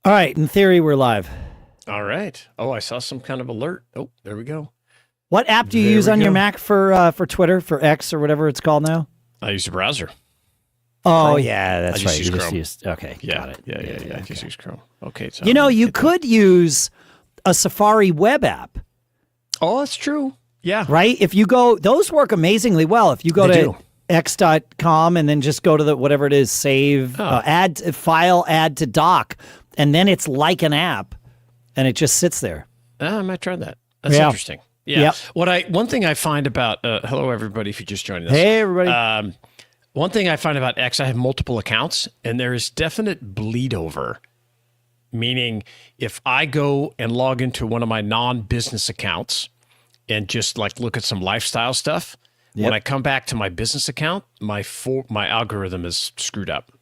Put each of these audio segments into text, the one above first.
All right. In theory, we're live. All right. Oh, I saw some kind of alert. Oh, there we go. What app do you use on your Mac for Twitter, for X or whatever it's called now? I use a browser. Oh, Chrome. yeah, that's right. Use Chrome. Okay, Yeah. got it. Yeah. I just use Chrome. Okay. So you could use a Safari web app. Oh, that's true. Yeah. Right? If you go, those work amazingly well. If you go to x.com and then just go to the whatever it is, save, add to doc, and then it's like an app, and it just sits there. I might try that. That's interesting. Yeah. Yep. One thing I find about hello everybody if you're just joining us. Hey everybody. One thing I find about X, I have multiple accounts, and there is definite bleed over. Meaning, if I go and log into one of my non-business accounts and just like look at some lifestyle stuff, when I come back to my business account, my algorithm is screwed up.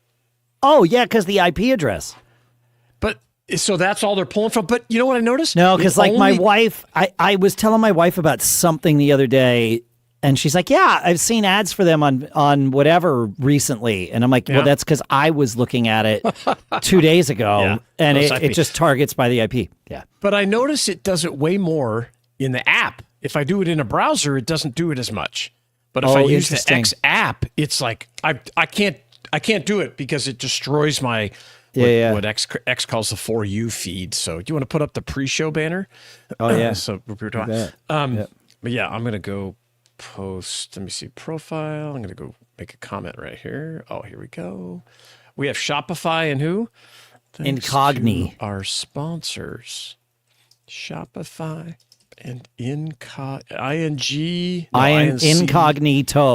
Oh yeah, because the IP address. But so that's all they're pulling from. But you know what I noticed? No, because like my wife, I was telling my wife about something the other day, and she's like, "Yeah, I've seen ads for them on whatever recently," and I'm like, "Well, that's because I was looking at it 2 days ago, and it just targets by the IP." Yeah, but I notice it does it way more in the app. If I do it in a browser, it doesn't do it as much. But if I use the X app, it's like I can't do it because it destroys my what X calls the For You feed. So do you want to put up the pre-show banner? Oh yeah. So we were talking. But yeah, I'm gonna go post. Let me see profile. I'm gonna go make a comment right here. Oh, here we go. We have Shopify and who? Incogni. Our sponsors. Shopify. And incognito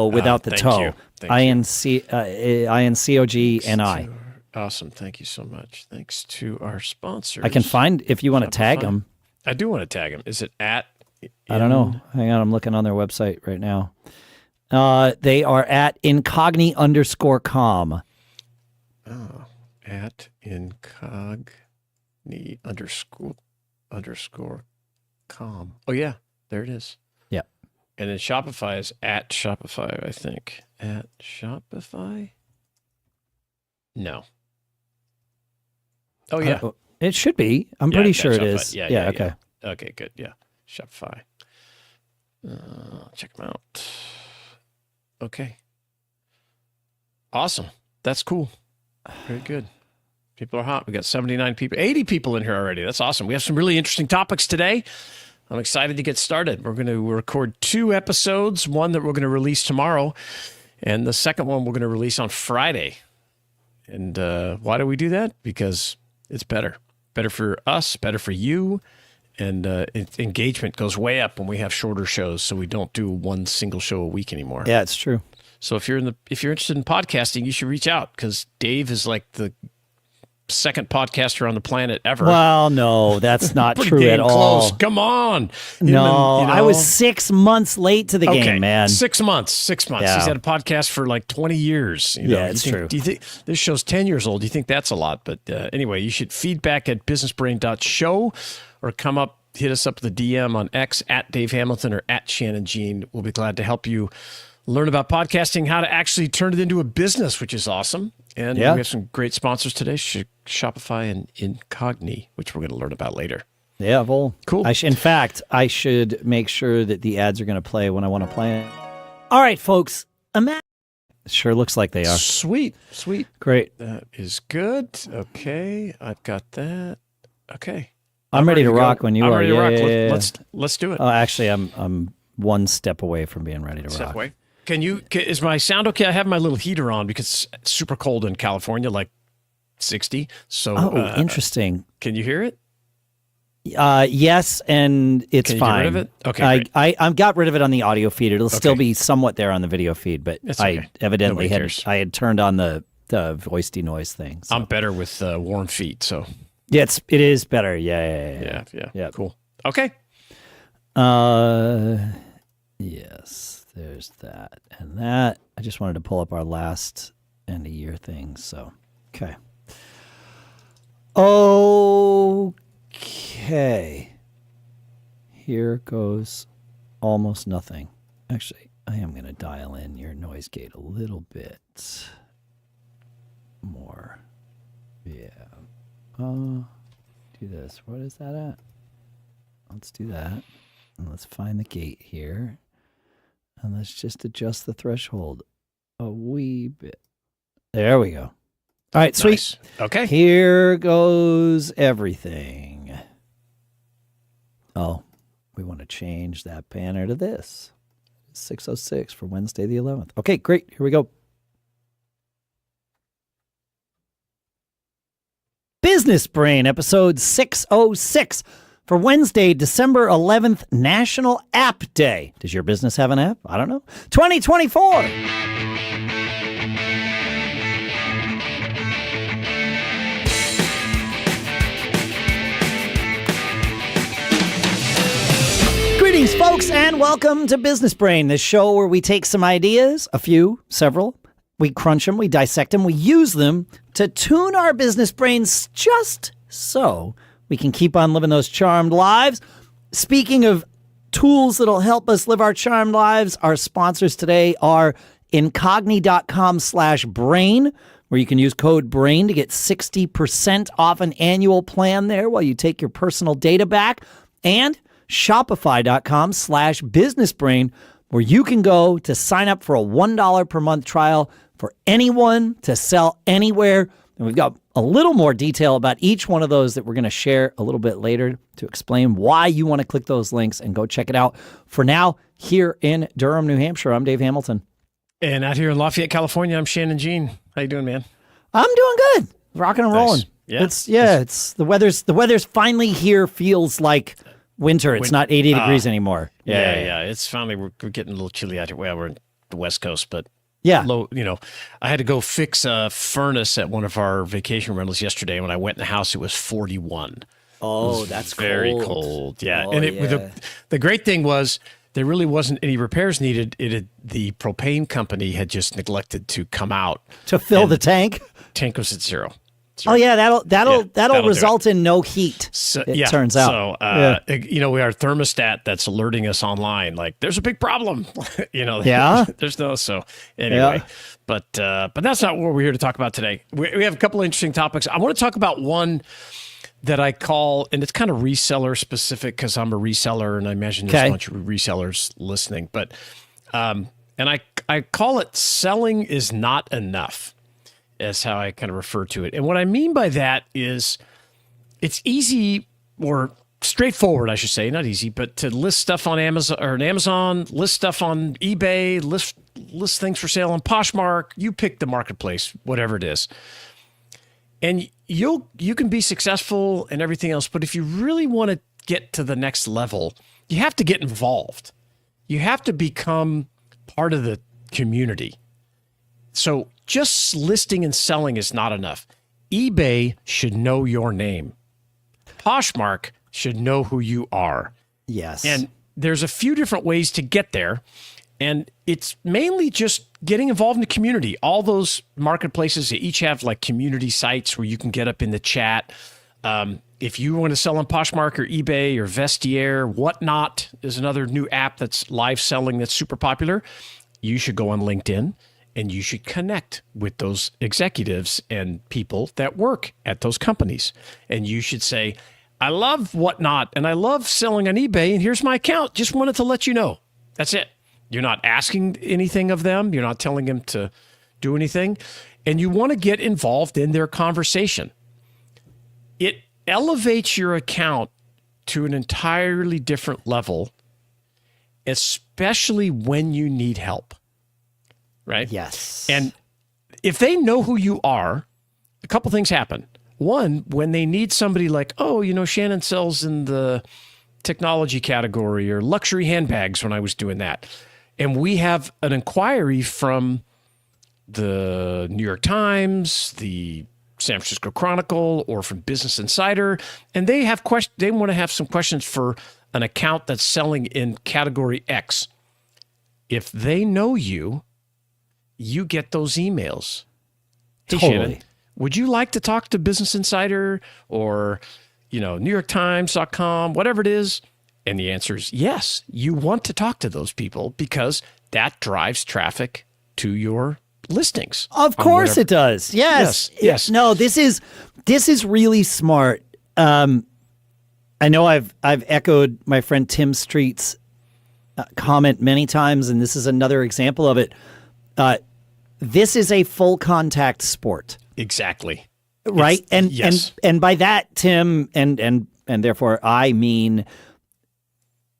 without the toe. INCOGNI. Awesome. Thank you so much. Thanks to our sponsors. I can find if you want to tag them. I do want to tag them. Is it at? I don't know. Hang on. I'm looking on their website right now. They are at incogni_com. Oh, at incogni underscore com. Oh yeah, there it is. Yeah. And then Shopify is at Shopify, I think. At Shopify? No. Oh yeah. It should be. I'm pretty sure it is. Yeah. Okay. Okay, good. Yeah. Shopify. Check them out. Okay. Awesome. That's cool. Very good. People are hot. We got 79 people, 80 people in here already. That's awesome. We have some really interesting topics today. I'm excited to get started. We're going to record 2 episodes, one that we're going to release tomorrow, and the second one we're going to release on Friday. And why do we do that? Because it's better. Better for us, better for you, and engagement goes way up when we have shorter shows, so we don't do one single show a week anymore. Yeah, it's true. So if you're interested in podcasting, you should reach out because Dave is like the second podcaster on the planet ever. Well, no, that's not true at all. Close. Come on. I was 6 months late to the game, man. 6 months. Yeah. He's had a podcast for like 20 years. It's true. Do you think this show's 10 years old? Do you think that's a lot? But anyway, you should feedback at businessbrain.show or hit us up with a DM on X at Dave Hamilton or at Shannon Jean. We'll be glad to help you learn about podcasting, how to actually turn it into a business, which is awesome. And we have some great sponsors today, Shopify and Incogni, which we're going to learn about later. Yeah, well, cool. In fact, I should make sure that the ads are going to play when I want to play it. All right, folks. It sure looks like they are. Sweet. Great. That is good. Okay, I've got that. Okay. I'm ready to rock when you are. Ready to rock. Let's do it. Oh, actually, I'm one step away from being ready to rock. Step away. Is my sound okay? I have my little heater on because it's super cold in California, like 60. So, interesting. Can you hear it? Yes, and it's fine. Get rid of it? Okay. I got rid of it on the audio feed. It'll still be somewhat there on the video feed, but I evidently had turned on the voice denoise thing. So. I'm better with warm feet, so. Yeah, it is better. Yeah. Cool. Okay. Yes. There's that and that. I just wanted to pull up our last end of year thing. So, okay. Here goes almost nothing. Actually, I am going to dial in your noise gate a little bit more. Yeah. do this. What is that at? Let's do that. And let's find the gate here. And let's just adjust the threshold a wee bit. There we go. All right, sweet. Nice. Okay. Here goes everything. Oh, we want to change that banner to this. 6:06 for Wednesday the 11th. Okay, great. Here we go. Business Brain, episode 606 for Wednesday, December 11th, National App Day. Does your business have an app? I don't know. 2024. Greetings, folks, and welcome to Business Brain, the show where we take some ideas, a few, several, we crunch them, we dissect them, we use them to tune our business brains just so we can keep on living those charmed lives. Speaking of tools that'll help us live our charmed lives, our sponsors today are incogni.com/brain, where you can use code BRAIN to get 60% off an annual plan there while you take your personal data back, and shopify.com/businessbrain, where you can go to sign up for a $1 per month trial for anyone to sell anywhere. And we've got a little more detail about each one of those that we're going to share a little bit later to explain why you want to click those links and go check it out. For now, here in Durham, New Hampshire, I'm Dave Hamilton. And out here in Lafayette, California, I'm Shannon Jean. How you doing, man? I'm doing good. Rocking and rolling. Nice. It's the weather's finally here. Feels like winter. It's not 80 degrees anymore. Yeah. It's finally, we're getting a little chilly out here. Well, we're in the West Coast, but low, I had to go fix a furnace at one of our vacation rentals yesterday. When I went in the house, it was 41. Oh, that's very cold. Yeah. Oh, and the great thing was there really wasn't any repairs needed. The propane company had just neglected to come out to fill the tank. Tank was at zero. Oh yeah, that'll result in no heat. It turns out. So we are thermostat that's alerting us online. Like there's a big problem. Yeah. There's no anyway. Yeah. But that's not what we're here to talk about today. We have a couple of interesting topics. I want to talk about one that I call, and it's kind of reseller specific because I'm a reseller, and I imagine there's a bunch of resellers listening. But and I call it selling is not enough. Is how I kind of refer to it. And what I mean by that is it's easy or straightforward, I should say, not easy, but to list stuff on Amazon, list stuff on eBay, list things for sale on Poshmark. You pick the marketplace, whatever it is. And you can be successful and everything else, but if you really want to get to the next level, you have to get involved. You have to become part of the community. So just listing and selling is not enough. eBay should know your name. Poshmark should know who you are. Yes. And there's a few different ways to get there. And it's mainly just getting involved in the community. All those marketplaces, they each have like community sites where you can get up in the chat. If you want to sell on Poshmark or eBay or Vestiaire, Whatnot is another new app that's live selling that's super popular. You should go on LinkedIn. And you should connect with those executives and people that work at those companies. And you should say, I love Whatnot and I love selling on eBay and here's my account. Just wanted to let you know. That's it. You're not asking anything of them. You're not telling them to do anything. And you want to get involved in their conversation. It elevates your account to an entirely different level, especially when you need help. Right? Yes. And if they know who you are, a couple things happen. One, when they need somebody like, Shannon sells in the technology category or luxury handbags when I was doing that. And we have an inquiry from the New York Times, the San Francisco Chronicle, or from Business Insider. And they have they want to have some questions for an account that's selling in category X. If they know you, you get those emails. Hey, totally. Shannon, would you like to talk to Business Insider or, NewYorkTimes.com, whatever it is? And the answer is yes. You want to talk to those people because that drives traffic to your listings. Of course it does. Yes. Yes. No, this is really smart. I know I've echoed my friend Tim Street's comment many times, and this is another example of it. This is a full contact sport. Exactly. Right? Yes. And by that, Tim, and therefore I mean,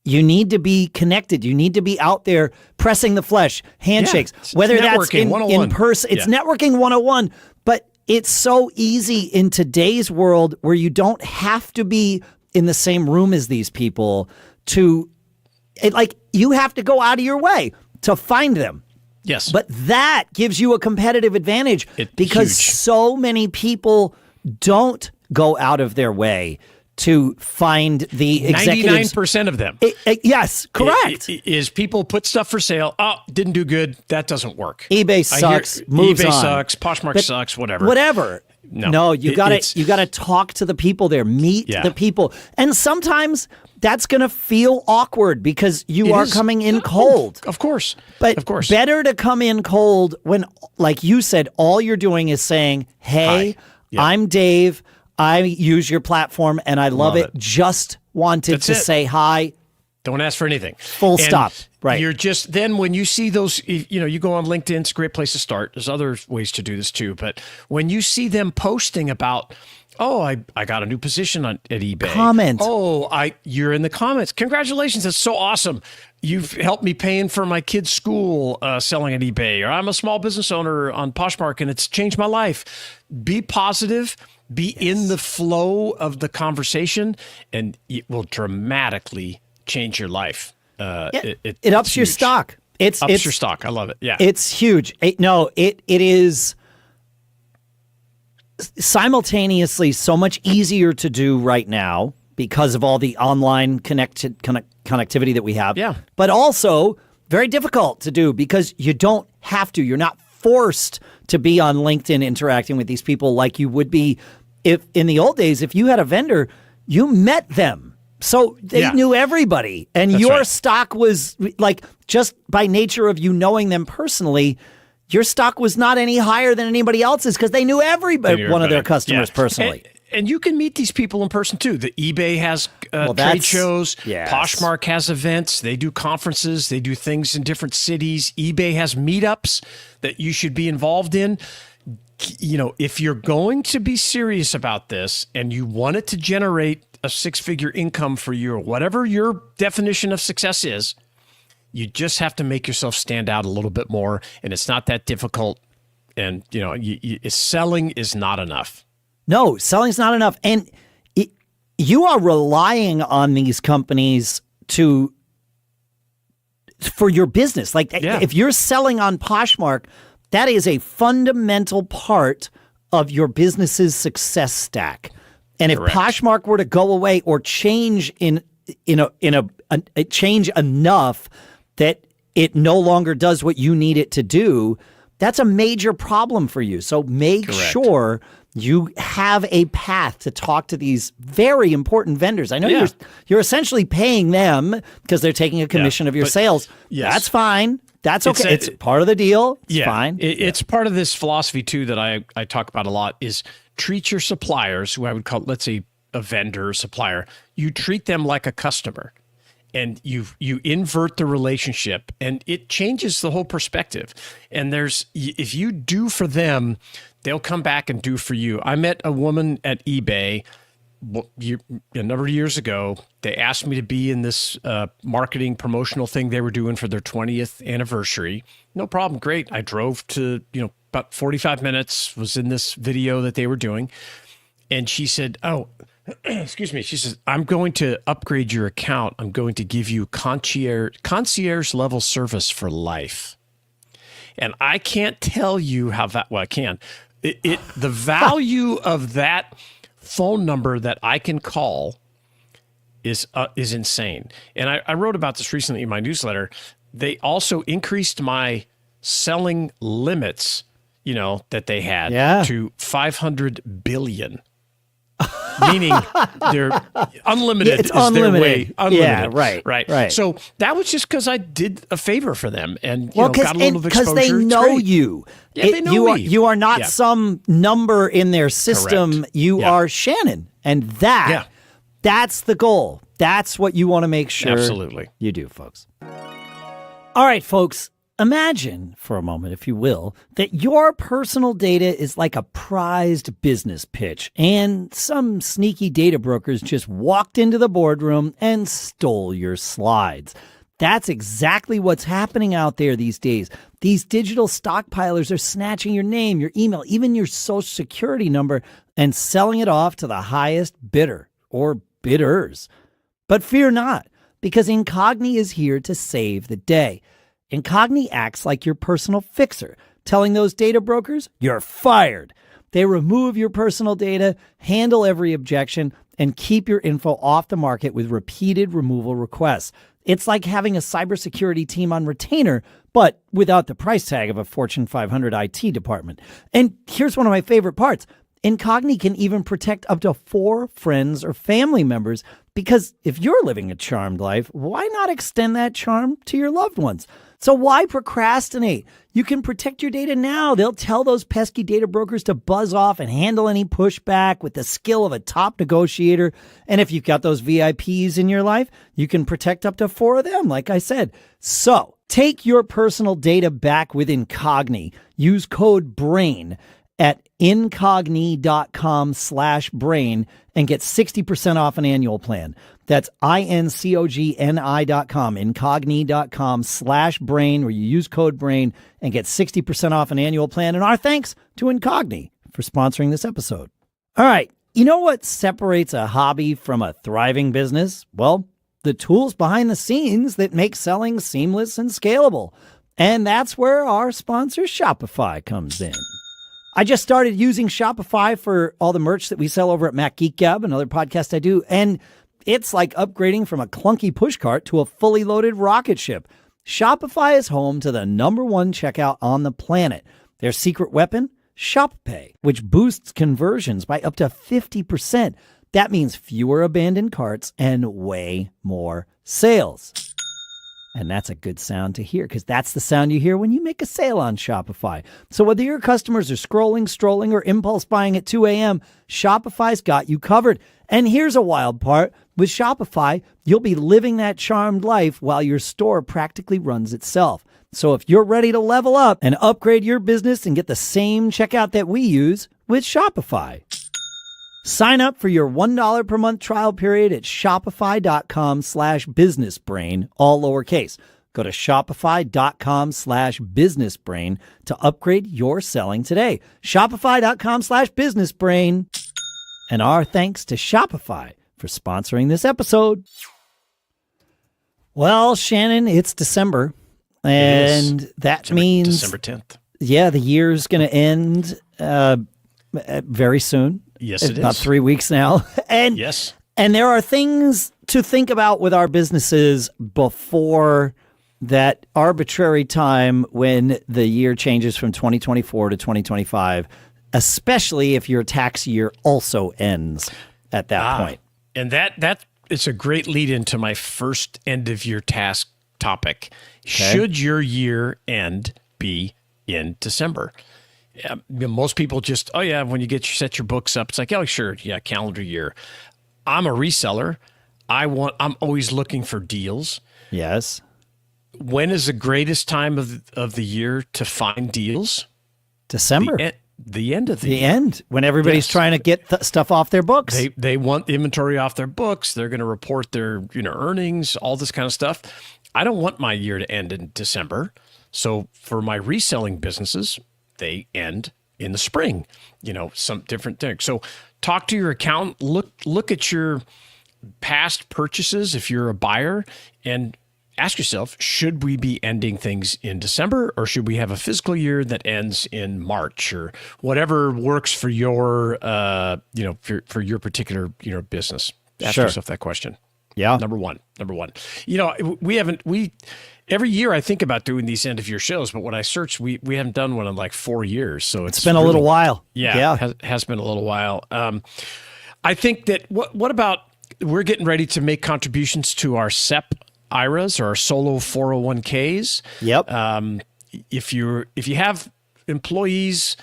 you need to be connected. You need to be out there pressing the flesh, handshakes, whether that's in person. It's networking 101, but it's so easy in today's world where you don't have to be in the same room as these people you have to go out of your way to find them. Yes. But that gives you a competitive advantage because so many people don't go out of their way to find the executives. 99% of them. Yes, correct. Is people put stuff for sale. Oh, didn't do good. That doesn't work. eBay sucks. Moves eBay on. sucks. Poshmark sucks. Whatever. Whatever. No, you gotta talk to the people there. Meet the people, and sometimes that's gonna feel awkward because you are coming in cold. Of course, but better to come in cold when, like you said, all you're doing is saying, "Hey, I'm Dave. I use your platform and I love it. Just wanted to say hi." Don't ask for anything. Full stop. Right. You're just, then when you see those, you go on LinkedIn, it's a great place to start. There's other ways to do this too. But when you see them posting about, oh, I got a new position at eBay. Comment. Oh, you're in the comments. Congratulations. That's so awesome. You've helped me paying for my kid's school selling at eBay. Or I'm a small business owner on Poshmark and it's changed my life. Be positive. Be in the flow of the conversation and it will dramatically change your life. It ups your stock. It's your stock. I love it. Yeah. It's huge. It is simultaneously so much easier to do right now because of all the online connectivity that we have. Yeah. But also very difficult to do because you don't have to. You're not forced to be on LinkedIn interacting with these people like you would be if in the old days. If you had a vendor, you met them. So they knew everybody, and your stock was like, just by nature of you knowing them personally, your stock was not any higher than anybody else's because they knew everybody, one of their customers personally. And you can meet these people in person too. The eBay has trade shows. Yes. Poshmark has events. They do conferences. They do things in different cities. eBay has meetups that you should be involved in. If you're going to be serious about this and you want it to generate a six-figure income for you or whatever your definition of success is, you just have to make yourself stand out a little bit more, and it's not that difficult. And selling is not enough. No, selling's not enough, and you are relying on these companies for your business. Like if you're selling on Poshmark, that is a fundamental part of your business's success stack. And if Poshmark were to go away or change change enough that it no longer does what you need it to do, that's a major problem for you. So make sure you have a path to talk to these very important vendors. I know you're essentially paying them because they're taking a commission of your sales. Yes. That's fine. That's okay. It's part of the deal. It's fine. It's part of this philosophy too that I talk about a lot is treat your suppliers, who I would call, let's say, a vendor or supplier. You treat them like a customer, and you invert the relationship, and it changes the whole perspective. And if you do for them, they'll come back and do for you. I met a woman at eBay a number of years ago. They asked me to be in this marketing promotional thing they were doing for their 20th anniversary. No problem. Great. I drove to, about 45 minutes, was in this video that they were doing. And she said, excuse me. She says, I'm going to upgrade your account. I'm going to give you concierge level service for life. And I can't tell you how that, well, I can. The value of that phone number that I can call is insane. And I wrote about this recently in my newsletter. They also increased my selling limits, that they had to 500 billion. meaning they're unlimited. Yeah, it's is unlimited. Their way. Unlimited. Yeah, right. So that was just because I did a favor for them and got a little of exposure. Because they know you. Yeah, they know me. You are not some number in their system. Correct. You are Shannon, and that's the goal. That's what you want to make sure Absolutely. You do, folks. All right, folks. Imagine for a moment, if you will, that your personal data is like a prized business pitch and some sneaky data brokers just walked into the boardroom and stole your slides. That's exactly what's happening out there these days. These digital stockpilers are snatching your name, your email, even your social security number and selling it off to the highest bidder or bidders. But fear not, because Incogni is here to save the day. Incogni acts like your personal fixer, telling those data brokers, you're fired. They remove your personal data, handle every objection, and keep your info off the market with repeated removal requests. It's like having a cybersecurity team on retainer, but without the price tag of a Fortune 500 IT department. And here's one of my favorite parts. Incogni can even protect up to 4 friends or family members, because if you're living a charmed life, why not extend that charm to your loved ones? So why procrastinate? You can protect your data now. They'll tell those pesky data brokers to buzz off and handle any pushback with the skill of a top negotiator. And if you've got those VIPs in your life, you can protect up to 4 of them, like I said. So take your personal data back with Incogni. Use code BRAIN at incogni.com/brain and get 60% off an annual plan. That's incogni.com, incogni.com/brain, where you use code BRAIN and get 60% off an annual plan. And our thanks to Incogni for sponsoring this episode. All right. You know what separates a hobby from a thriving business? Well, the tools behind the scenes that make selling seamless and scalable. And that's where our sponsor Shopify comes in. I just started using Shopify for all the merch that we sell over at Mac Geek Gab, another podcast I do, and it's like upgrading from a clunky pushcart to a fully loaded rocket ship. Shopify is home to the #1 checkout on the planet. Their secret weapon? ShopPay, which boosts conversions by up to 50%. That means fewer abandoned carts and way more sales. And that's a good sound to hear, because that's the sound you hear when you make a sale on Shopify. So whether your customers are scrolling, strolling, or impulse buying at 2 a.m., Shopify's got you covered. And here's a wild part. With Shopify, you'll be living that charmed life while your store practically runs itself. So if you're ready to level up and upgrade your business and get the same checkout that we use with Shopify, sign up for your $1 per month trial period at shopify.com/businessbrain, all lowercase. Go to shopify.com/businessbrain to upgrade your selling today. Shopify.com/businessbrain. And our thanks to Shopify for sponsoring this episode. Well, Shannon, it's December. And that means December 10th. Yeah, the year's going to end very soon. Yes, it is. About 3 weeks now. And yes. And there are things to think about with our businesses before that arbitrary time when the year changes from 2024 to 2025, especially if your tax year also ends at that point. And that is a great lead into my first end of year task topic. Okay. Should your year end be in December? Most people just, when you set your books up, it's like, oh, sure, yeah, calendar year. I'm a reseller. I'm always looking for deals. Yes. When is the greatest time of the year to find deals? December. The end of the year. The end, when everybody's trying to get stuff off their books. They want the inventory off their books. They're going to report their earnings, all this kind of stuff. I don't want my year to end in December. So for my reselling businesses, they end in the spring, some different things. So talk to your accountant, look at your past purchases if you're a buyer, and ask yourself, should we be ending things in December, or should we have a fiscal year that ends in March, or whatever works for your, for your particular, business? Ask yourself that question. Yeah. Number one. Every year I think about doing these end of year shows, but when I search, we haven't done one in like 4 years. So it's been a little while. Yeah. Has been a little while. I think that what about we're getting ready to make contributions to our SEP IRAs or our solo 401ks. Yep. If you have employees,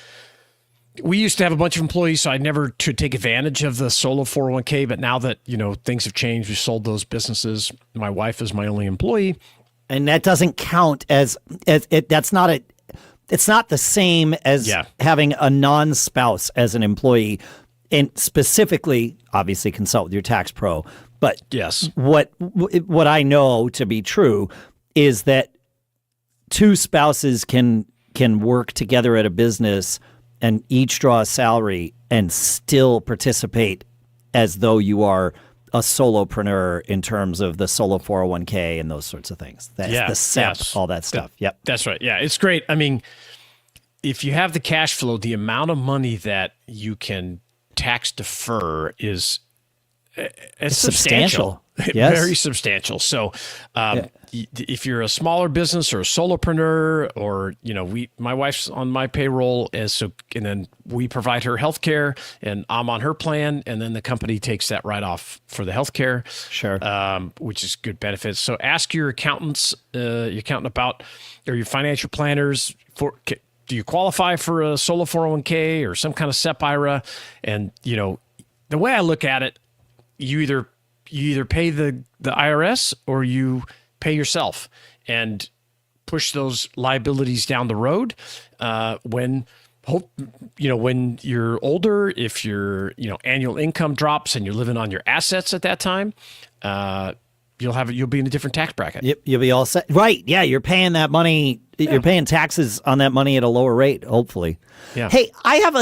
we used to have a bunch of employees, so I never to take advantage of the solo 401k. But now that things have changed, we sold those businesses. My wife is my only employee, and that doesn't count as it. That's not a. It's not the same as having a non-spouse as an employee. And specifically, obviously, consult with your tax pro. But yes, what I know to be true is that two spouses can work together at a business and each draw a salary and still participate as though you are a solopreneur in terms of the solo 401k and those sorts of things. That's the SEP, all that stuff. Yep. That's right. Yeah, it's great. I mean, if you have the cash flow, the amount of money that you can tax defer is it's substantial. Yes. Very substantial. So if you're a smaller business or a solopreneur, or my wife's on my payroll, and then we provide her health care, and I'm on her plan, and then the company takes that right off for the health care. Sure. Which is good benefits. So ask your accountants, your accountant about, or your financial planners do you qualify for a solo 401k or some kind of SEP IRA? And the way I look at it, you either pay the IRS or you pay yourself, and push those liabilities down the road when you're older. If your annual income drops and you're living on your assets at that time, you'll be in a different tax bracket. Yep, you'll be all set. Right? Yeah, you're paying that money. Yeah. You're paying taxes on that money at a lower rate, hopefully. Yeah. Hey, I have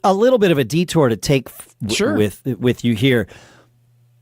a little bit of a detour to take with you here.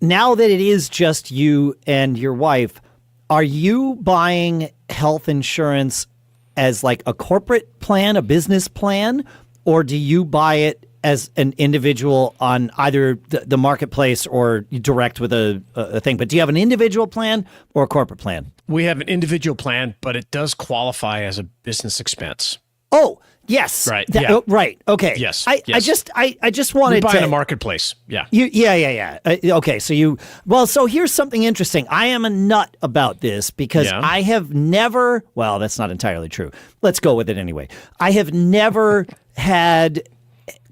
Now that it is just you and your wife, are you buying health insurance as like a corporate plan, a business plan, or do you buy it as an individual on either the marketplace or direct with a thing? But do you have an individual plan or a corporate plan? We have an individual plan, but it does qualify as a business expense. Oh, yes. Right. Right. Okay. Yes. I just wanted we buy to in a marketplace. Yeah. Yeah. Okay. So here's something interesting. I am a nut about this because I have never, well, that's not entirely true. Let's go with it anyway. I have never had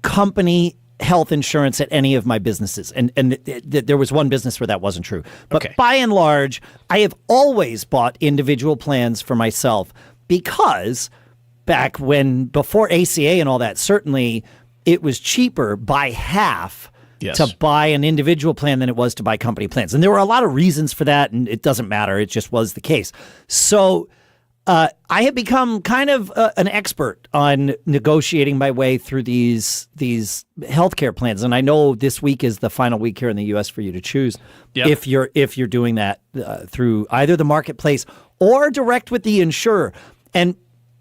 company health insurance at any of my businesses. And there was one business where that wasn't true. But by and large, I have always bought individual plans for myself because before ACA and all that, certainly it was cheaper by half to buy an individual plan than it was to buy company plans. And there were a lot of reasons for that, and it doesn't matter. It just was the case. So I have become kind of an expert on negotiating my way through these healthcare plans, and I know this week is the final week here in the U.S. for you to choose if you're doing that through either the marketplace or direct with the insurer. And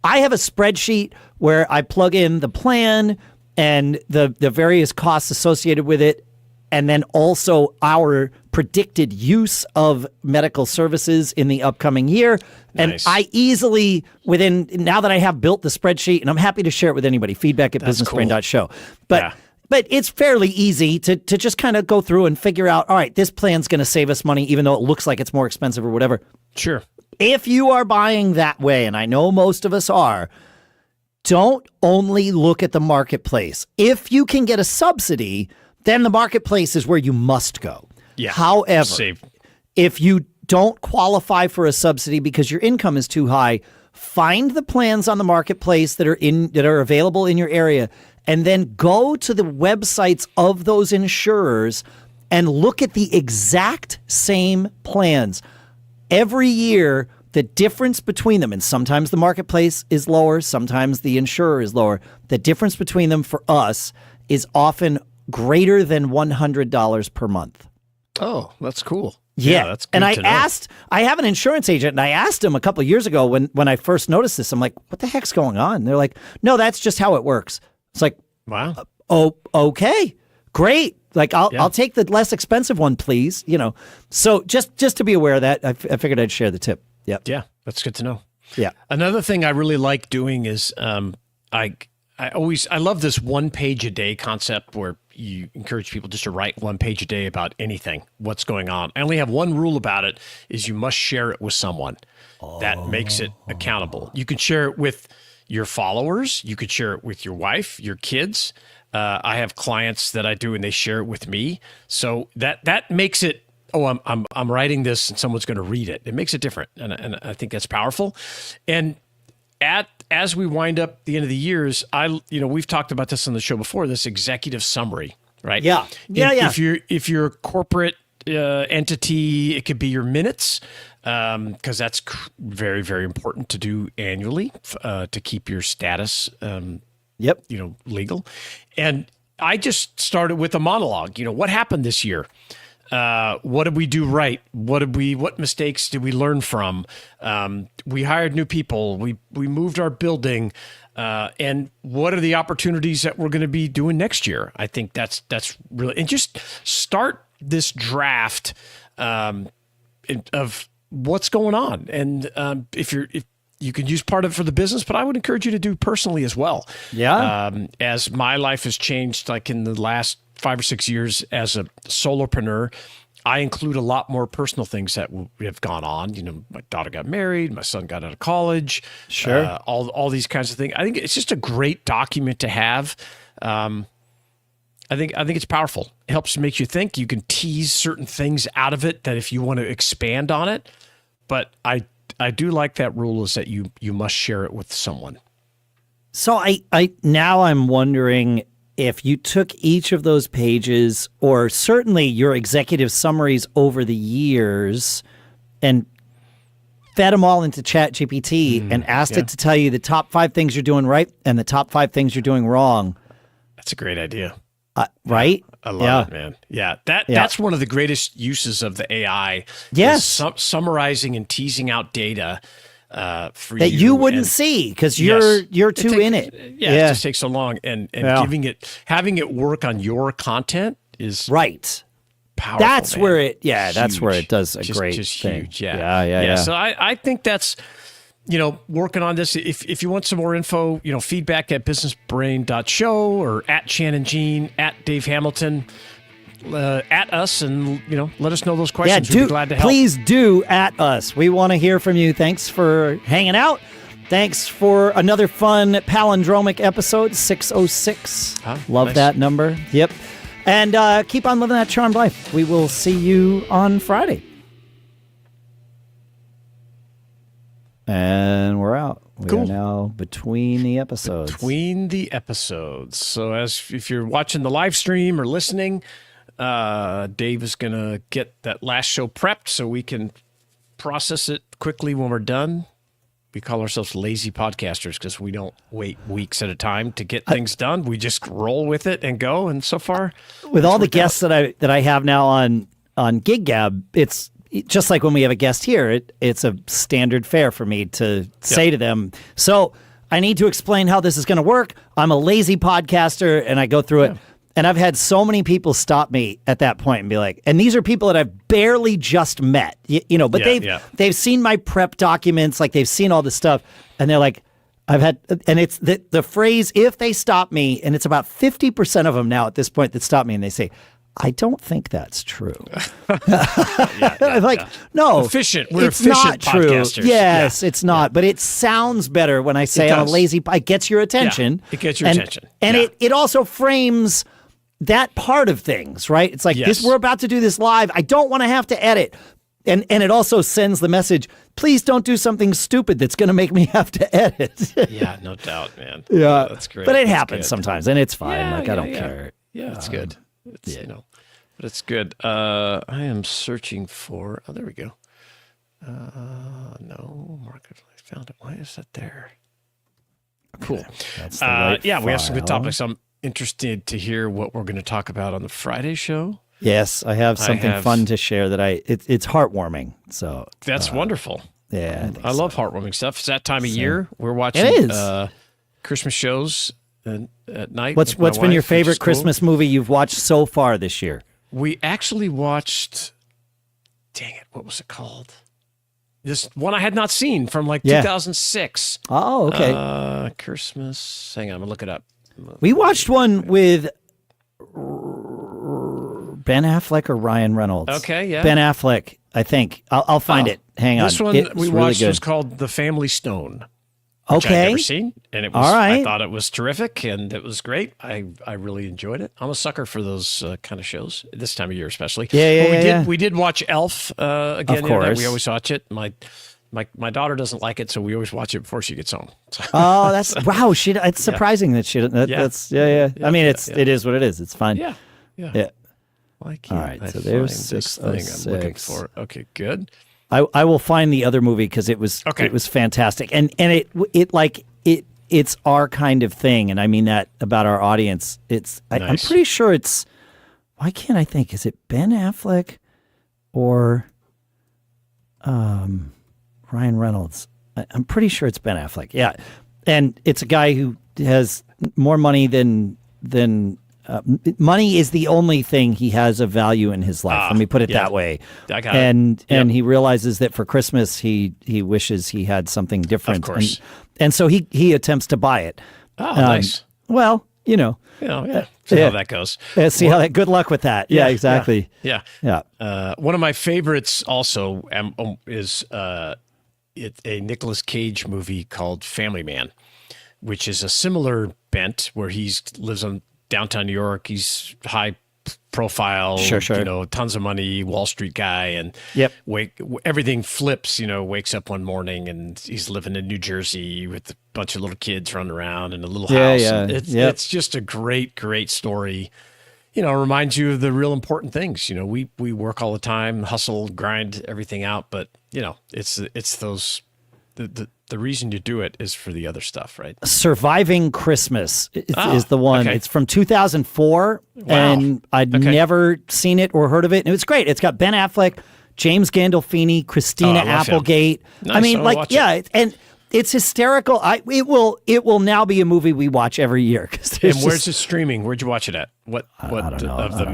I have a spreadsheet where I plug in the plan and the various costs associated with it, and then also our predicted use of medical services in the upcoming year. And Nice. I easily, now that I have built the spreadsheet, and I'm happy to share it with anybody, feedback at businessbrain.show. But it's fairly easy to just kind of go through and figure out, all right, this plan's going to save us money, even though it looks like it's more expensive or whatever. Sure. If you are buying that way, and I know most of us are, don't only look at the marketplace. If you can get a subsidy, then the marketplace is where you must go. Yeah. However, if you don't qualify for a subsidy because your income is too high, find the plans on the marketplace that are available in your area, and then go to the websites of those insurers and look at the exact same plans. Every year, the difference between them, and sometimes the marketplace is lower, sometimes the insurer is lower, the difference between them for us is often greater than $100 per month. Oh, that's cool. Yeah, that's good and to know. I have an insurance agent, and I asked him a couple of years ago when I first noticed this. I'm like, what the heck's going on? And they're like, no, that's just how it works. It's like, wow. Oh, okay, great. Like, I'll take the less expensive one, please. So just to be aware of that, I figured I'd share the tip. Yep. Yeah, that's good to know. Yeah. Another thing I really like doing is I I love this 1 page a day concept where you encourage people just to write 1 page a day about anything, what's going on. I only have one rule about it is you must share it with someone. That makes it accountable. You can share it with your followers. You could share it with your wife, your kids. I have clients that I do and they share it with me. So that makes it, I'm writing this and someone's going to read it. It makes it different. And I think that's powerful. And as we wind up the end of the years, we've talked about this on the show before, this executive summary, right? Yeah. If you're a corporate entity, it could be your minutes, because that's very, very important to do annually to keep your status, legal. And I just started with a monologue. What happened this year? What did we do right? What mistakes did we learn from? We hired new people. We moved our building. And what are the opportunities that we're going to be doing next year? I think that's really, and just start this draft of what's going on. And if you can use part of it for the business, but I would encourage you to do personally as well. Yeah. As my life has changed, like in the last 5 or 6 years as a solopreneur, I include a lot more personal things that have gone on. My daughter got married, my son got out of college, sure, all these kinds of things. I think it's just a great document to have. I think it's powerful. It helps make you think. You can tease certain things out of it that if you want to expand on it. But I do like that rule is that you must share it with someone. So I'm wondering if you took each of those pages, or certainly your executive summaries over the years, and fed them all into ChatGPT and asked it to tell you the top 5 things you're doing right and the top 5 things you're doing wrong. That's a great idea. Right? I love it, man. Yeah, that's one of the greatest uses of the AI. Yes. Summarizing and teasing out data for that you wouldn't see because you're too in it. Yeah, it just takes so long, and having it work on your content is right. Powerful. That's man. where it. Yeah, huge. That's where it does a great just thing. Huge. Yeah. So I think that's working on this. If you want some more info, feedback at businessbrain.show or at Shannon Jean, at Dave Hamilton. At us and let us know those questions. We'd be glad to help. Please do at us. We want to hear from you. Thanks for hanging out. Thanks for another fun palindromic episode, 606. Love that number. Yep. And keep on living that charmed life. We will see you on Friday. And we're out. We are now between the episodes. So if you're watching the live stream or listening, Dave is going to get that last show prepped so we can process it quickly when we're done. We call ourselves lazy podcasters because we don't wait weeks at a time to get things done. We just roll with it and go. And so far, with all the guests that I have now on GigGab, it's just like when we have a guest here. It's a standard fare for me to say to them, so I need to explain how this is going to work. I'm a lazy podcaster, and I go through it. And I've had so many people stop me at that point and be like, and these are people that I've barely just met, but they've seen my prep documents, like they've seen all this stuff, and they're like, and it's the phrase, if they stop me, and it's about 50% of them now at this point that stop me, and they say, I don't think that's true. I'm like, no, efficient. We're it's efficient not true. Podcasters. Yes, it's not. But it sounds better when I say I'm a lazy. It gets your attention. Yeah, it gets your attention. And it also frames that part of things, right? It's like this. We're about to do this live. I don't want to have to edit. And it also sends the message, please don't do something stupid that's going to make me have to edit. Yeah, no doubt, man. Yeah, that's great. But it happens sometimes, and it's fine. I don't care. Yeah, it's good. It's, but it's good. I am searching for, there we go. No, Market, I found it. Why is that there? Cool. That's the right we have some good topics. I'm interested to hear what we're going to talk about on the Friday show. Yes, I have something fun to share that it's heartwarming. So that's wonderful. Yeah, I love heartwarming stuff. It's that time of year. We're watching Christmas shows at night. What's been your favorite Christmas movie you've watched so far this year? We actually watched, dang it, what was it called? This one I had not seen from like Yeah. 2006. Oh, okay. Christmas. Hang on, I'm gonna look it up. We watched one with Ben Affleck or Ryan Reynolds. Okay, yeah. Ben Affleck, I think. I'll find it. Hang on. This one It's we really watched good. was called The Family Stone. Which I'd Okay. never seen, and it was. All right. I thought it was terrific, and it was great. I really enjoyed it. I'm a sucker for those kind of shows this time of year, especially. Yeah, We did watch Elf again. Of The other night. course. We always watch it. My daughter doesn't like it, so we always watch it before she gets home. Oh, that's wow. It's surprising that she. That's yeah. I mean, it is what it is. It's fine. Yeah. Why can't All right, I so find there's this thing I'm 606. looking for? Okay, good. I will find the other movie because it was fantastic, and it's our kind of thing, and I mean that about our audience. I'm pretty sure it's. Why can't I think? Is it Ben Affleck or Ryan Reynolds? I'm pretty sure it's Ben Affleck. Yeah, and it's a guy who has more money than money is the only thing he has of value in his life. Let me put it that way. I got it. And he realizes that for Christmas he wishes he had something different. Of course. And so he attempts to buy it. Oh, nice. Well, See how that goes. See how that. Good luck with that. Yeah, exactly. Yeah. One of my favorites also is it's a Nicolas Cage movie called Family Man, which is a similar bent where he lives on downtown New York. He's high profile, sure. Tons of money, Wall Street guy, and everything flips. Wakes up one morning and he's living in New Jersey with a bunch of little kids running around in a little house. Yeah. It's just a great story. Reminds you of the real important things. We work all the time, hustle, grind everything out, but it's those the reason you do it is for the other stuff, right? Surviving Christmas is the one. Okay. It's from 2004, and I'd never seen it or heard of it. And it was great. It's got Ben Affleck, James Gandolfini, Christina Applegate. Nice. I mean, and it's hysterical. It will now be a movie we watch every year. And where's it streaming? Where'd you watch it at? What I don't know. of the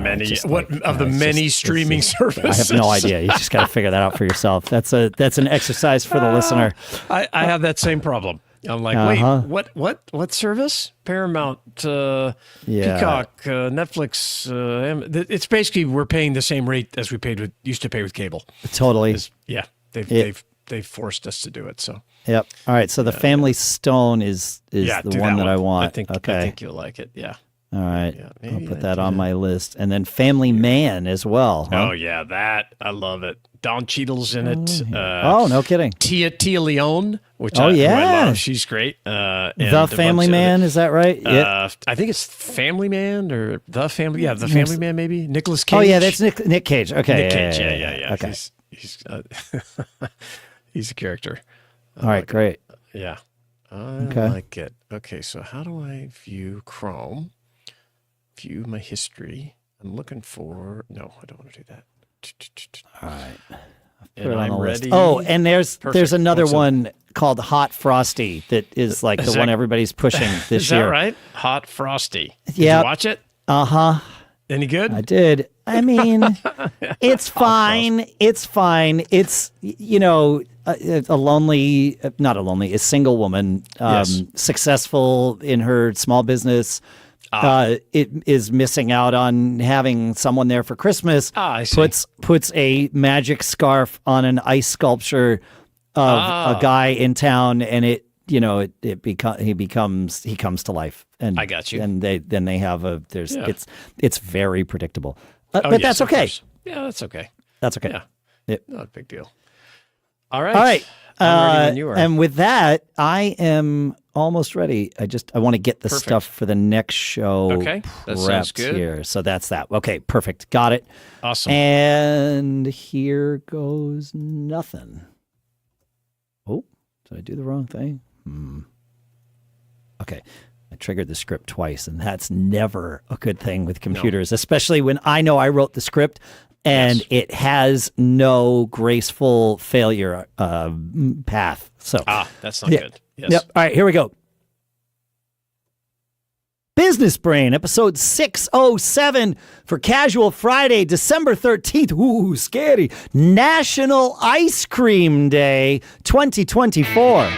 many streaming services? I have no idea. You just got to figure that out for yourself. That's an exercise for the listener. I have that same problem. I'm like, wait, what service? Paramount, Peacock, Netflix. It's basically we're paying the same rate as we used to pay with cable. Totally. They've forced us to do it. So. Yep. All right. So the Family Stone is the one that I want. I think you'll like it. Yeah. All right. I'll put that on my list. And then Family Man as well. Huh? Oh, yeah. That. I love it. Don Cheadle's in it. No kidding. Tia Leone, who I love. She's great. The Family Man, is that right? I think it's Family Man or The Family. Yeah, The Family Man, maybe. Nicolas Cage. Oh, yeah. That's Nick Cage. Okay. Nick Cage. Yeah. Okay. He's a character. All right. Great. Yeah. I like it. Okay. So how do I view Chrome? View my history. I'm looking for. No, I don't want to do that. All right. And I'm ready. Oh, and there's another one called Hot Frosty that is like the one everybody's pushing this year. Is that right? Hot Frosty. Did you watch it? Uh-huh. Any good? I did. I mean, it's fine. It's fine. It's, a single woman, successful in her small business. It is missing out on having someone there for Christmas. I see. Puts a magic scarf on an ice sculpture of a guy in town, and he comes to life. And I got you. And they have it's very predictable, but that's okay. Yeah, that's okay. That's okay. Yeah, not a big deal. All right. I'm ready when you are. And with that, I am almost ready. I want to get the stuff for the next show. Okay, that sounds good. Here. So that's that. Okay, perfect. Got it. Awesome. And here goes nothing. Oh, did I do the wrong thing? Okay. I triggered the script twice, and that's never a good thing with computers, especially when I know I wrote the script and it has no graceful failure path. So that's not good. Yes. Yep. All right, here we go. Business Brain, episode 607 for Casual Friday, December 13th. Ooh, scary. National Ice Cream Day 2024.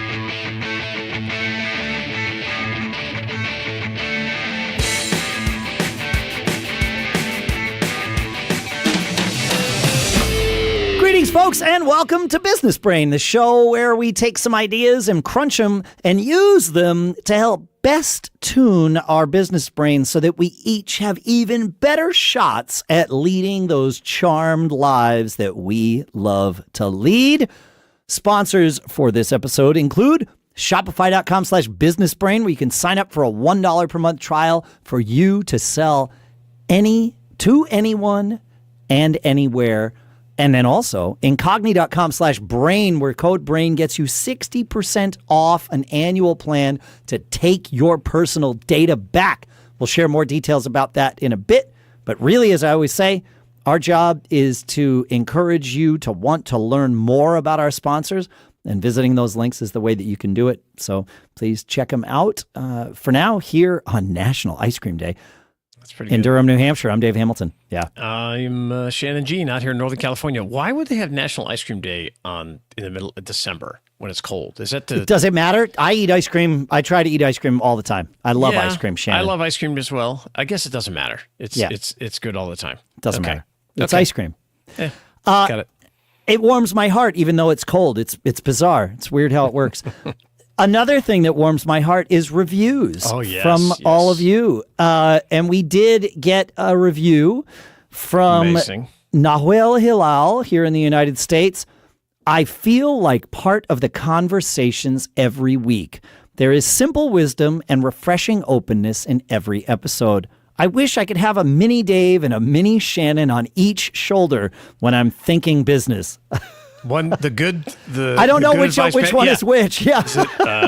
Greetings, folks, and welcome to Business Brain, the show where we take some ideas and crunch them and use them to help best tune our business brains so that we each have even better shots at leading those charmed lives that we love to lead. Sponsors for this episode include Shopify.com/businessbrain, where you can sign up for a $1 per month trial for you to sell to anyone and anywhere. And then also Incogni.com/brain, where code BRAIN gets you 60% off an annual plan to take your personal data back. We'll share more details about that in a bit. But really, as I always say, our job is to encourage you to want to learn more about our sponsors. And visiting those links is the way that you can do it. So please check them out. For now, here on National Ice Cream Day. That's pretty good. In Durham, New Hampshire, I'm Dave Hamilton. Yeah. I'm Shannon Jean out here in Northern California. Why would they have National Ice Cream Day in the middle of December when it's cold? Is that Does it matter? I eat ice cream. I try to eat ice cream all the time. I love ice cream, Shannon. I love ice cream as well. I guess it doesn't matter. It's good all the time. Doesn't matter. It's ice cream. Got it. It warms my heart, even though it's cold. It's bizarre. It's weird how it works. Another thing that warms my heart is reviews from all of you. And we did get a review from Nahuel Hilal here in the United States. I feel like part of the conversations every week. There is simple wisdom and refreshing openness in every episode. I wish I could have a mini Dave and a mini Shannon on each shoulder when I'm thinking business. I don't know which one is which. Yeah.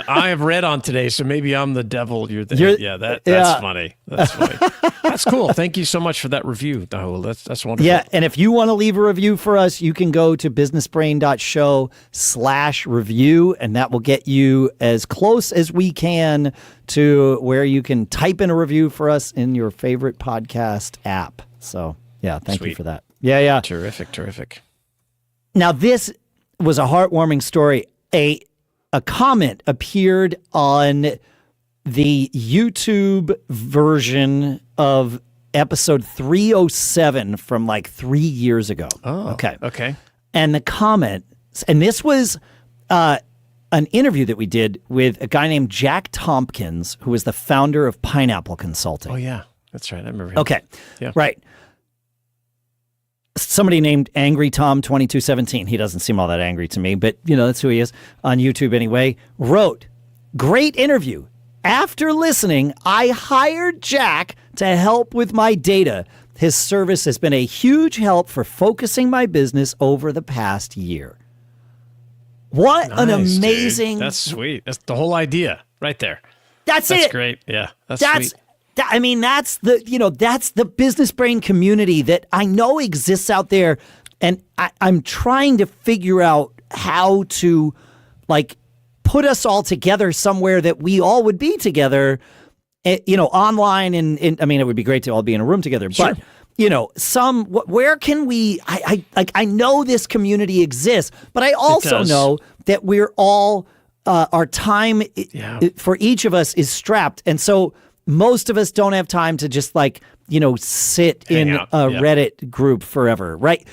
I have read on today, so maybe I'm the devil. That's funny. That's funny. That's cool. Thank you so much for that review, Rahul. That's wonderful. Yeah, and if you want to leave a review for us, you can go to businessbrain.show/review, and that will get you as close as we can to where you can type in a review for us in your favorite podcast app. So, yeah, thank you for that. Yeah. Terrific. Now, this was a heartwarming story. A comment appeared on the YouTube version of episode 307 from like 3 years ago. Oh, okay. And the comment, and this was an interview that we did with a guy named Jack Tompkins, who was the founder of Pineapple Consulting. Oh, yeah. That's right. I remember him. Okay. Yeah. Right. Somebody named Angry Tom 2217. He doesn't seem all that angry to me, but that's who he is on YouTube anyway. Wrote, "Great interview. After listening, I hired Jack to help with my data. His service has been a huge help for focusing my business over the past year." What an amazing... Dude. That's sweet. That's the whole idea right there. That's it. That's great. Yeah. That's sweet. I mean, that's the business brain community that I know exists out there, and I'm trying to figure out how to put us all together somewhere that we all would be together, online. And I mean, it would be great to all be in a room together, sure. But where can we? I know this community exists, but I also know that we're all our time for each of us is strapped, and so. Most of us don't have time to just sit in a Reddit group forever, right?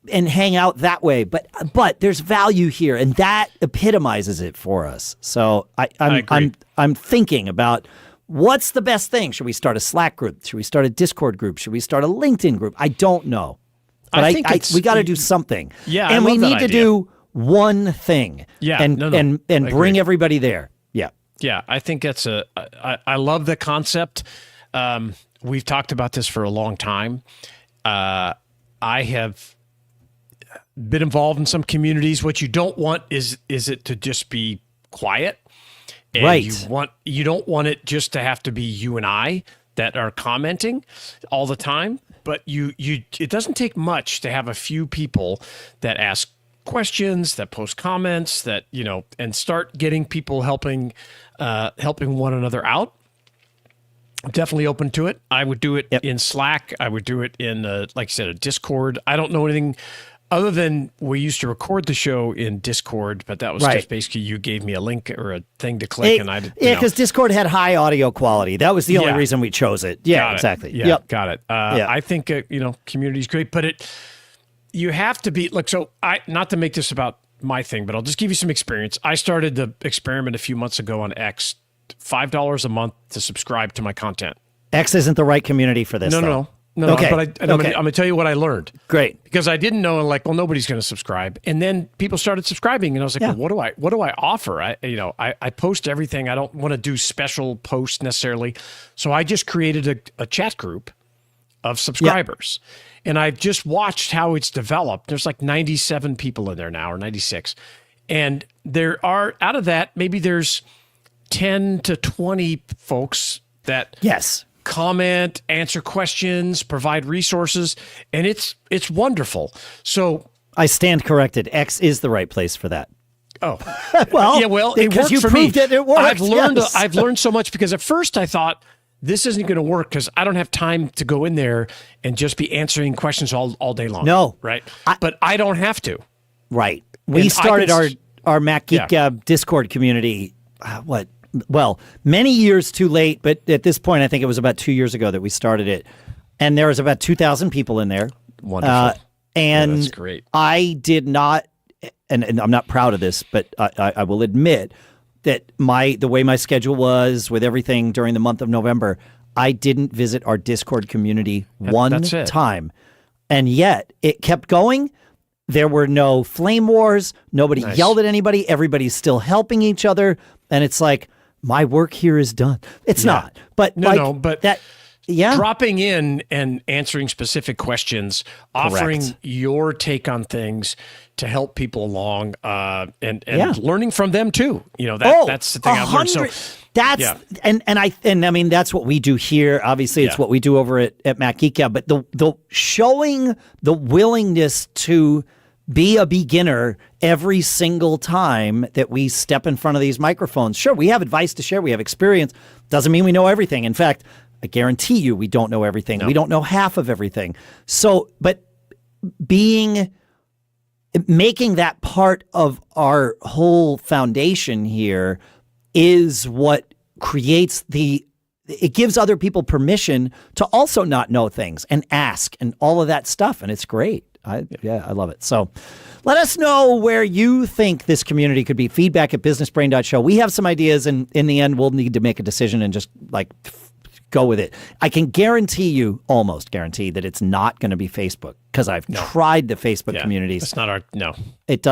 And hang out that way. But there's value here, and that epitomizes it for us. So I'm thinking about what's the best thing. Should we start a Slack group? Should we start a Discord group? Should we start a LinkedIn group? I don't know, but we got to do something. Yeah, and we need to do one thing. Yeah, and bring everybody there. Yeah. Yeah, I think that's I love the concept. We've talked about this for a long time. I have been involved in some communities. What you don't want is it to just be quiet. And right. You don't want it just to have to be you and I that are commenting all the time. But it doesn't take much to have a few people that ask questions, that post comments, that and start getting people helping one another out. I'm definitely open to it. I would do it in Slack. I would do it in, like I said, a Discord. I don't know anything other than we used to record the show in Discord, but that was just basically you gave me a link or a thing to click, and I did. Yeah, because Discord had high audio quality. That was the only reason we chose it. Yeah, exactly. Yeah, got it. I think community is great, but you have to be so. Not to make this about my thing, but I'll just give you some experience. I started the experiment a few months ago on X. $5 a month to subscribe to my content. X isn't the right community for this. No. Okay. But I'm going to tell you what I learned. Great. Because I didn't know, nobody's going to subscribe. And then people started subscribing, and I was like, well, what do I offer? I post everything. I don't want to do special posts necessarily. So I just created a chat group of subscribers. And I've just watched how it's developed. There's 97 people in there now, or 96. And there are, out of that, maybe there's 10 to 20 folks that comment, answer questions, provide resources, and it's wonderful. So I stand corrected. X is the right place for that. Oh, well, it because worked you for proved me. It worked. I've learned so much, because at first I thought this isn't going to work because I don't have time to go in there and just be answering questions all day long. No, right? But I don't have to. Right. We started our Mac Geek Discord community. Many years too late, but at this point, I think it was about 2 years ago that we started it. And there was about 2,000 people in there. Wonderful. And that's great. I did not, and I'm not proud of this, but I will admit that the way my schedule was with everything during the month of November, I didn't visit our Discord community one time. And yet it kept going. There were no flame wars. Nobody yelled at anybody. Everybody's still helping each other. And it's like, my work here is done. It's not. But dropping in and answering specific questions, offering your take on things to help people along, and learning from them too. That's the thing I've learned. So I mean, that's what we do here. Obviously, it's what we do over at Mac Geek Gab. But the showing the willingness to be a beginner every single time that we step in front of these microphones. Sure, we have advice to share. We have experience. Doesn't mean we know everything. In fact, I guarantee you we don't know everything. No. We don't know half of everything. So, but making that part of our whole foundation here is what creates it gives other people permission to also not know things and ask and all of that stuff. And it's great. I love it. So let us know where you think this community could be. Feedback at businessbrain.show. We have some ideas, and in the end, we'll need to make a decision and just go with it. I can almost guarantee that it's not going to be Facebook, because I've tried the Facebook communities. It's not It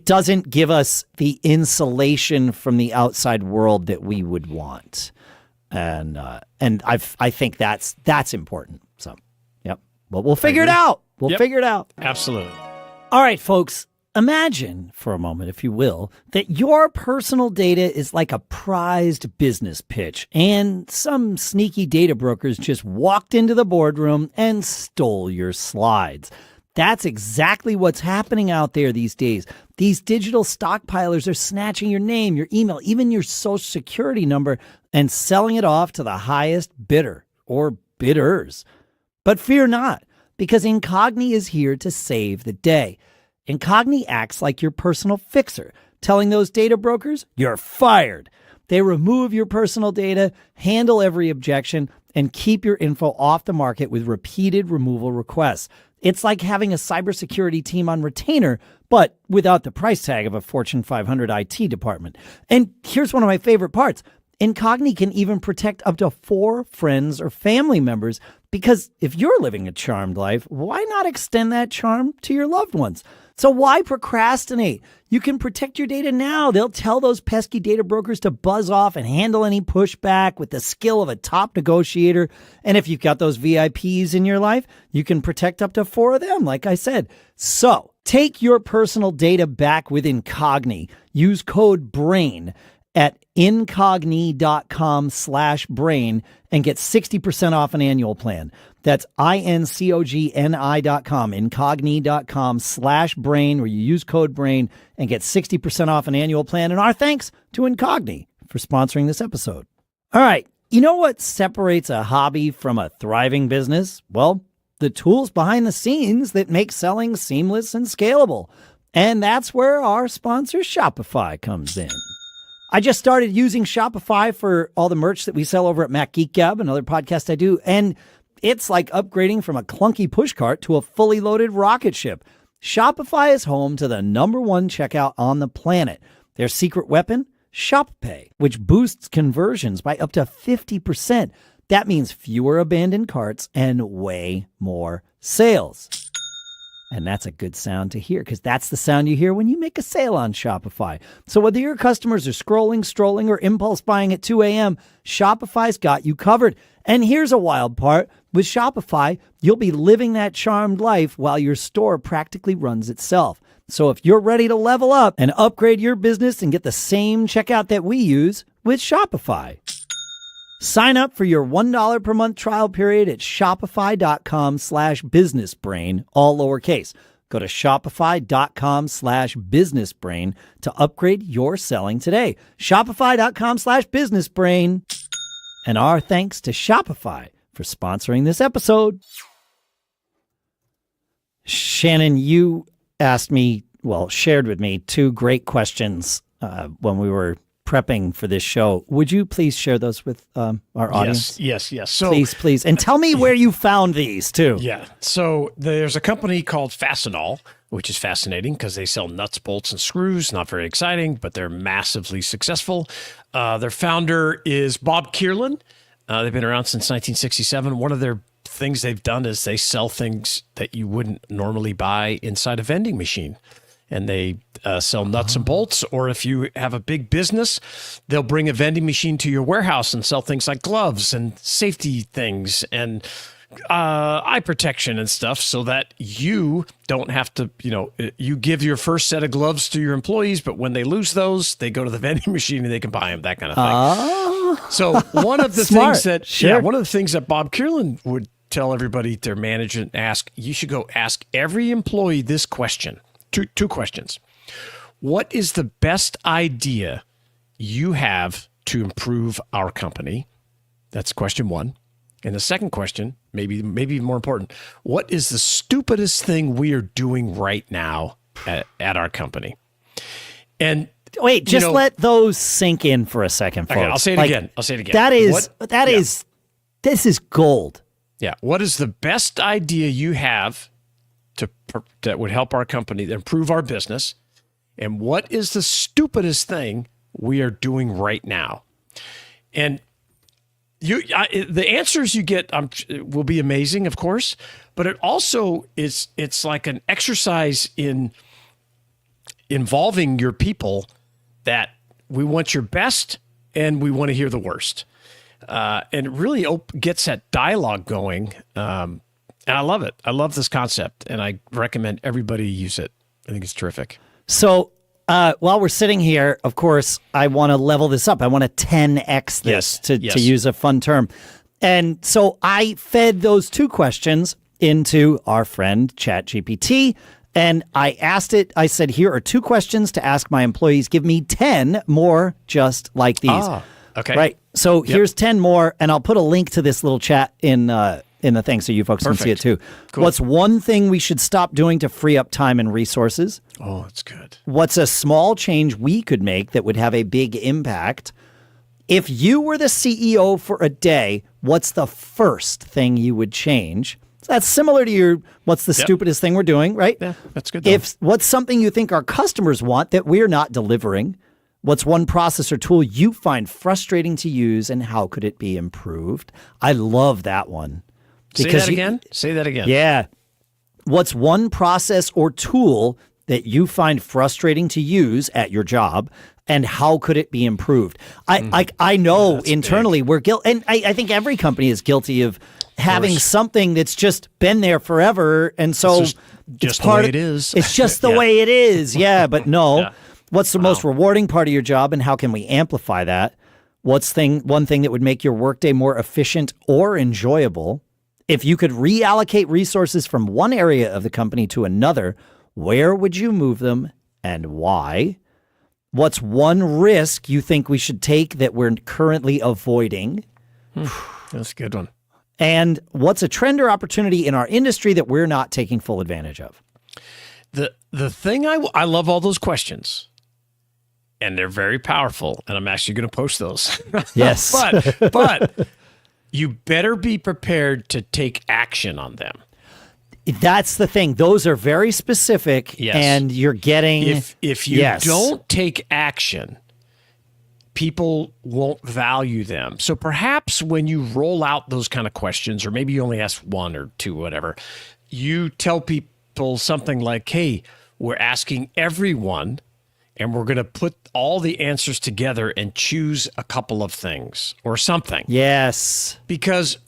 doesn't give us the insulation from the outside world that we would want. And I think that's important. So, but we'll figure it out. We'll figure it out. Absolutely. All right, folks. Imagine for a moment, if you will, that your personal data is like a prized business pitch, and some sneaky data brokers just walked into the boardroom and stole your slides. That's exactly what's happening out there these days. These digital stockpilers are snatching your name, your email, even your social security number, and selling it off to the highest bidder or bidders. But fear not, because Incogni is here to save the day. Incogni acts like your personal fixer, telling those data brokers, you're fired. They remove your personal data, handle every objection, and keep your info off the market with repeated removal requests. It's like having a cybersecurity team on retainer, but without the price tag of a Fortune 500 IT department. And here's one of my favorite parts. Incogni can even protect up to 4 friends or family members, because if you're living a charmed life, why not extend that charm to your loved ones? So why procrastinate? You can protect your data now. They'll tell those pesky data brokers to buzz off and handle any pushback with the skill of a top negotiator. And if you've got those VIPs in your life, you can protect up to 4 of them, like I said. So take your personal data back with Incogni. Use code BRAIN at incogni.com/brain and get 60% off an annual plan. That's incogni.com, incogni.com/brain, where you use code BRAIN and get 60% off an annual plan. And our thanks to Incogni for sponsoring this episode. All right, You know what separates a hobby from a thriving business? Well, the tools behind the scenes that make selling seamless and scalable. And that's where our sponsor Shopify comes in. I just started using Shopify for all the merch that we sell over at Mac Geek Gab, another podcast I do, and it's like upgrading from a clunky pushcart to a fully loaded rocket ship. Shopify is home to the #1 checkout on the planet. Their secret weapon? ShopPay, which boosts conversions by up to 50%. That means fewer abandoned carts and way more sales. And that's a good sound to hear, because that's the sound you hear when you make a sale on Shopify. So whether your customers are scrolling, strolling, or impulse buying at 2 a.m., Shopify's got you covered. And here's a wild part. With Shopify, you'll be living that charmed life while your store practically runs itself. So if you're ready to level up and upgrade your business and get the same checkout that we use with Shopify, sign up for your $1 per month trial period at shopify.com/businessbrain, all lowercase. Go to shopify.com/businessbrain to upgrade your selling today. Shopify.com/businessbrain. And our thanks to Shopify for sponsoring this episode. Shannon, you shared with me 2 great questions when we were prepping for this show. Would you please share those with our audience? Yes. So, please. And tell me where you found these, too. Yeah. So there's a company called Fastenal, which is fascinating because they sell nuts, bolts, and screws. Not very exciting, but they're massively successful. Their founder is Bob Kierlin. They've been around since 1967. One of their things they've done is they sell things that you wouldn't normally buy inside a vending machine. And they sell nuts and bolts, or if you have a big business, they'll bring a vending machine to your warehouse and sell things like gloves and safety things and eye protection and stuff, so that you don't have to, you give your first set of gloves to your employees, but when they lose those, they go to the vending machine and they can buy them, that kind of thing. So one of the things one of the things that Bob Kierlin would tell everybody, their management, you should go ask every employee this question. Two questions. What is the best idea you have to improve our company? That's question 1. And the second question, maybe even more important, what is the stupidest thing we are doing right now at our company? And wait, just let those sink in for a second, folks. Okay, I'll say it again. This is gold. Yeah. What is the best idea you have that would help our company improve our business? And what is the stupidest thing we are doing right now? And the answers you get will be amazing, of course, but it also it's like an exercise in involving your people, that we want your best and we want to hear the worst. And it really gets that dialogue going. And I love it. I love this concept, and I recommend everybody use it. I think it's terrific. So while we're sitting here, of course, I want to level this up. I want to 10x this, to use a fun term. And so I fed those 2 questions into our friend ChatGPT, and I asked it, I said, here are 2 questions to ask my employees. Give me 10 more just like these. Okay. Right. So here's 10 more, and I'll put a link to this little chat in the thing so you folks can see it too. Cool. What's one thing we should stop doing to free up time and resources? Oh, that's good. What's a small change we could make that would have a big impact? If you were the CEO for a day, what's the first thing you would change? So that's similar to your what's the stupidest thing we're doing, right? Yeah, that's good. Though. What's something you think our customers want that we're not delivering? What's one process or tool you find frustrating to use, and how could it be improved? I love that one. Say that again. Yeah. What's one process or tool that you find frustrating to use at your job, and how could it be improved? I know internally we're guilty, and I think every company is guilty of having something that's just been there forever, and so it's just the way it is. It's just the way it is. Yeah, but no. Yeah. What's the most rewarding part of your job, and how can we amplify that? What's one thing that would make your workday more efficient or enjoyable? If you could reallocate resources from one area of the company to another, where would you move them and why? What's one risk you think we should take that we're currently avoiding? That's a good one. And what's a trend or opportunity in our industry that we're not taking full advantage of? The thing I love all those questions, and they're very powerful, and I'm actually going to post those. Yes. but you better be prepared to take action on them. That's the thing. Those are very specific, and you're getting... If you don't take action, people won't value them. So perhaps when you roll out those kind of questions, or maybe you only ask one or two, whatever, you tell people something like, hey, we're asking everyone, and we're going to put all the answers together and choose a couple of things or something. Yes. Because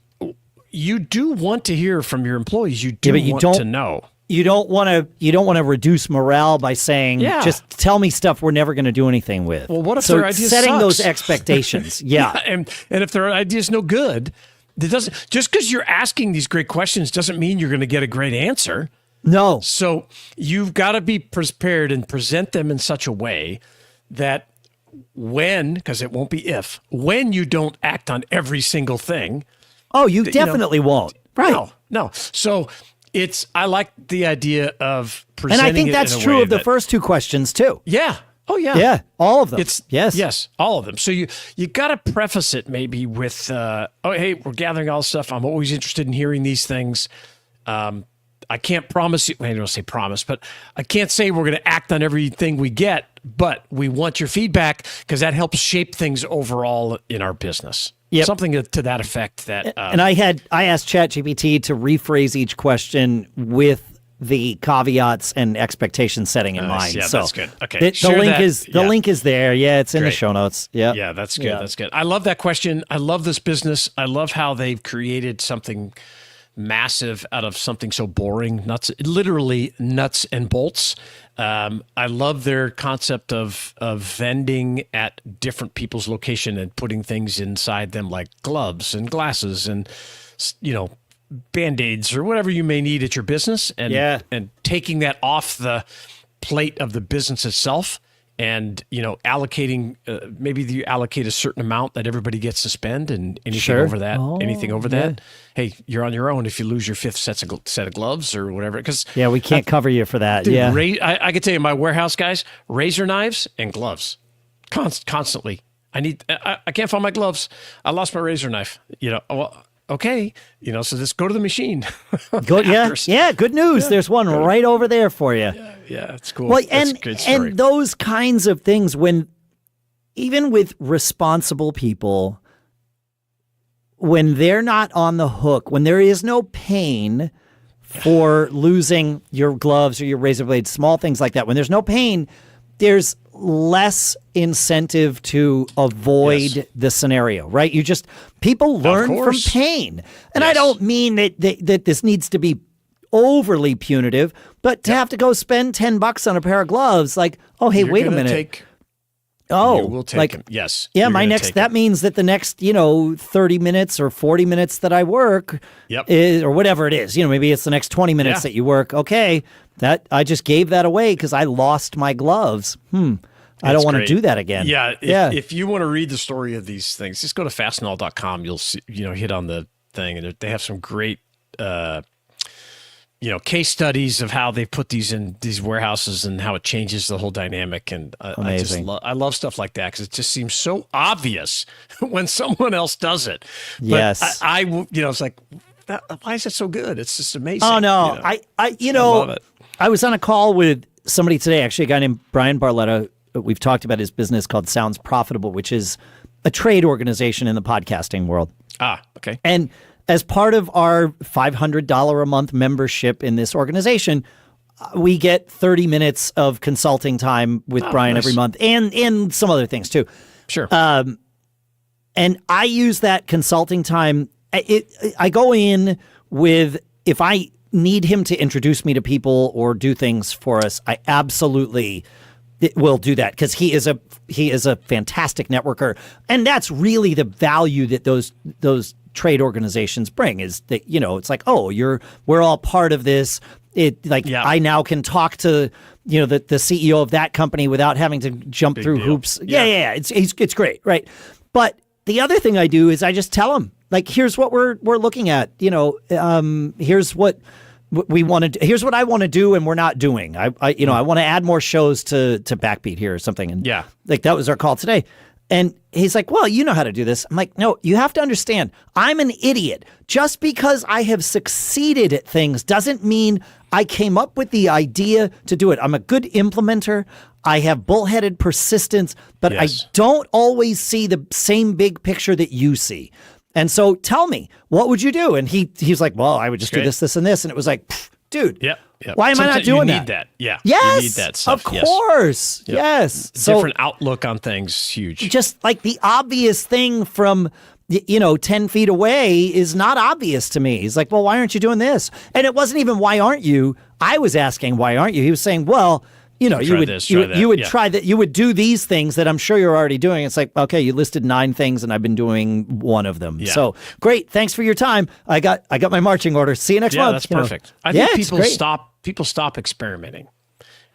you do want to hear from your employees. You do want to know. You don't want to reduce morale by saying, just tell me stuff we're never going to do anything with. Well, what if their idea setting sucks? Those expectations. Yeah. And if their idea is no good, just because you're asking these great questions doesn't mean you're going to get a great answer. No. So you've got to be prepared and present them in such a way that because it won't be when you don't act on every single thing. Oh, you definitely won't. Right. No. So I like the idea of presenting it. And I think that's true of the first two questions too. Yeah. Oh, yeah. Yeah, all of them. Yes, all of them. So you got to preface it maybe with, hey, we're gathering all this stuff. I'm always interested in hearing these things. I can't promise you, I don't say promise, but I can't say we're going to act on everything we get, but we want your feedback because that helps shape things overall in our business. Yep. Something to that effect. And I asked ChatGPT to rephrase each question with the caveats and expectation setting in mind. Yeah, so that's good. Okay, the link is there. Yeah, it's in the show notes. Yeah, yeah, that's good. That's good. I love that question. I love this business. I love how they've created something massive out of something so boring, literally nuts and bolts. I love their concept of vending at different people's location and putting things inside them like gloves and glasses and, Band-Aids or whatever you may need at your business and taking that off the plate of the business itself and, allocating, maybe you allocate a certain amount that everybody gets to spend and anything over that, hey, you're on your own if you lose your fifth set of gloves or whatever. We can't cover you for that. Dude, I can tell you, my warehouse guys, razor knives and gloves constantly. I can't find my gloves. I lost my razor knife, Okay, so just go to the machine. Good news. Yeah. There's one right over there for you. Yeah, it's cool. Well, and those kinds of things, even with responsible people, when they're not on the hook, when there is no pain for losing your gloves or your razor blades, small things like that, when there's no pain, there's less incentive to avoid the scenario, right? People learn from pain. And I don't mean that this needs to be overly punitive, but to have to go spend $10 on a pair of gloves, like, oh, hey, wait a minute. You will take them. Yes. Yeah, that means that the next, 30 minutes or 40 minutes that I work or whatever it is, maybe it's the next 20 minutes that you work. Okay, that I just gave that away because I lost my gloves. I don't want to do that again. Yeah. If you want to read the story of these things, just go to fastenal.com. You'll see, hit on the thing, and they have some great, case studies of how they put these in these warehouses and how it changes the whole dynamic. And I love stuff like that because it just seems so obvious when someone else does it. But yes. It's like, why is it so good? It's just amazing. Oh no, I love it. I was on a call with somebody today, actually, a guy named Brian Barletta. We've talked about his business called Sounds Profitable, which is a trade organization in the podcasting world. Ah, okay. And as part of our $500 a month membership in this organization, we get 30 minutes of consulting time with Brian every month and some other things too. Sure. And I use that consulting time. I go in with, if I need him to introduce me to people or do things for us, I absolutely will do that because he is a fantastic networker, and that's really the value that those trade organizations bring is that it's like, oh, we're all part of this. I now can talk to the CEO of that company without having to jump through hoops. Yeah. It's great, right? But the other thing I do is I just tell them, like, here's what we're looking at. Here's what we want to do. Here's what I want to do, and we're not doing. I want to add more shows to Backbeat here or something. And like that was our call today. And he's like, well, you know how to do this. I'm like, no, you have to understand, I'm an idiot. Just because I have succeeded at things doesn't mean I came up with the idea to do it. I'm a good implementer. I have bullheaded persistence, but I don't always see the same big picture that you see. And so tell me, what would you do? And he's like, well, I would just do this, this, and this. And it was like, dude, why am I not doing that? You need that. Yeah. Yes. You need that stuff. Of course. Yes. So, different outlook on things. Huge. Just like the obvious thing from, 10 feet away is not obvious to me. He's like, well, why aren't you doing this? And it wasn't even, why aren't you? I was asking, why aren't you? He was saying, well, you would try that. You would do these things that I'm sure you're already doing. It's like, okay, you listed 9 things and I've been doing one of them. Yeah. So great. Thanks for your time. I got my marching orders. See you next month. Yeah, that's perfect. I think people stop experimenting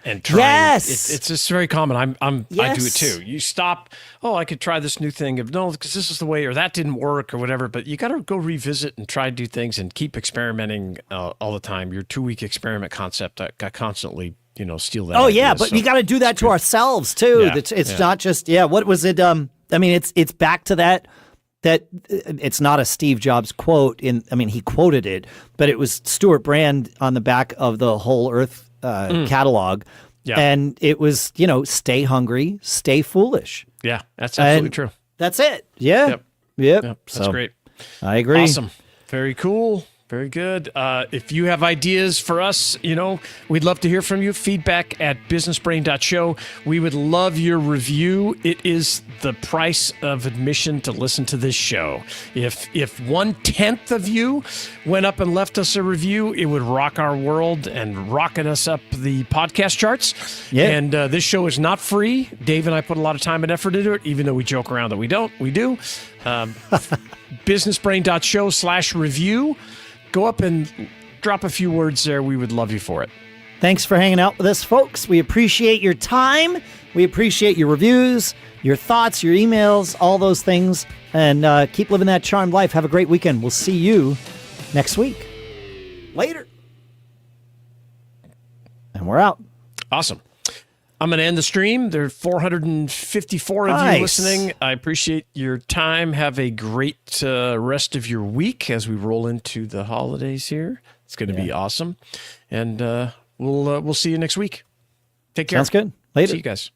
and trying. Yes. It's just very common. I do it too. You stop, I could try this new thing because this is the way, or that didn't work or whatever, but you got to go revisit and try to do things and keep experimenting all the time. Your 2-week experiment concept, I constantly steal that. Oh, yeah, but you got to do that to ourselves, too. Yeah, it's not just, what was it? It's back to that it's not a Steve Jobs quote. He quoted it, but it was Stuart Brand on the back of the Whole Earth catalog. Yeah. And it was, stay hungry, stay foolish. Yeah, that's absolutely true. That's it. Yeah. Yep. That's great. I agree. Awesome. Very cool. Very good. If you have ideas for us, we'd love to hear from you. Feedback at businessbrain.show. We would love your review. It is the price of admission to listen to this show. If 1/10 of you went up and left us a review, it would rock our world and rocket us up the podcast charts. Yeah. And this show is not free. Dave and I put a lot of time and effort into it, even though we joke around that we don't. We do. Businessbrain.show/review. Go up and drop a few words there. We would love you for it. Thanks for hanging out with us, folks. We appreciate your time. We appreciate your reviews, your thoughts, your emails, all those things. And keep living that charmed life. Have a great weekend. We'll see you next week. Later. And we're out. Awesome. I'm going to end the stream. There are 454 of you listening. I appreciate your time. Have a great rest of your week as we roll into the holidays here. It's going to be awesome. And we'll see you next week. Take care. Sounds good. Later. See you guys.